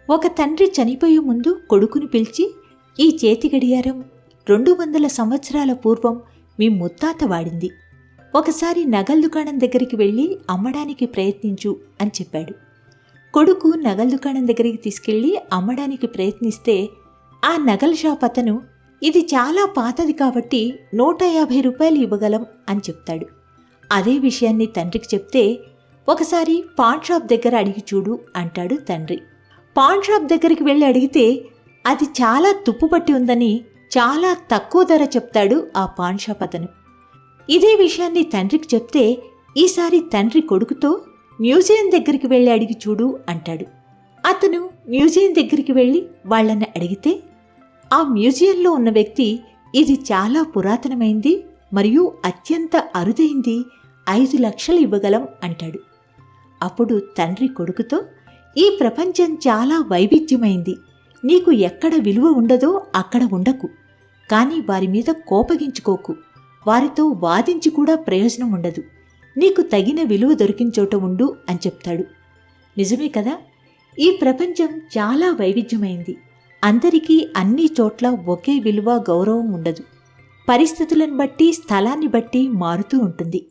ఒక తండ్రి చనిపోయే ముందు కొడుకుని పిలిచి, ఈ చేతి గడియారం 200 సంవత్సరాల పూర్వం మీ ముత్తాత వాడింది. ఒకసారి నగల దుకాణం దగ్గరికి వెళ్ళి అమ్మడానికి ప్రయత్నించు అని చెప్పాడు. కొడుకు నగల దుకాణం దగ్గరికి తీసుకెళ్లి అమ్మడానికి ప్రయత్నిస్తే ఆ నగల షాప్ అతను, ఇది చాలా పాతది కాబట్టి 150 రూపాయలు ఇవ్వగలం అని చెప్తాడు. అదే విషయాన్ని తండ్రికి చెప్తే, ఒకసారి పాన్ షాప్ దగ్గర అడిగి చూడు అంటాడు తండ్రి. పాన్ షాప్ దగ్గరికి వెళ్ళి అడిగితే అది చాలా తుప్పుపట్టి ఉందని చాలా తక్కువ ధర చెప్తాడు ఆ పాన్ షాప్ అతను. ఇదే విషయాన్ని తండ్రికి చెప్తే, ఈసారి తండ్రి కొడుకుతో మ్యూజియం దగ్గరికి వెళ్ళి అడిగి చూడు అంటాడు. అతను మ్యూజియం దగ్గరికి వెళ్ళి వాళ్ళని అడిగితే, ఆ మ్యూజియంలో ఉన్న వ్యక్తి, ఇది చాలా పురాతనమైంది మరియు అత్యంత అరుదైంది, 5 లక్షలు ఇవ్వగలం అంటాడు. అప్పుడు తండ్రి కొడుకుతో, ఈ ప్రపంచం చాలా వైవిధ్యమైంది, నీకు ఎక్కడ విలువ ఉండదో అక్కడ ఉండకు, కానీ వారి మీద కోపగించుకోకు, వారితో వాదించి కూడా ప్రయోజనం ఉండదు, నీకు తగిన విలువ దొరికిన చోట ఉండు అని చెప్తాడు. నిజమే కదా, ఈ ప్రపంచం చాలా వైవిధ్యమైంది. అందరికీ అన్ని చోట్ల ఒకే విలువ గౌరవం ఉండదు. పరిస్థితులను బట్టి, స్థలాన్ని బట్టి మారుతూ ఉంటుంది.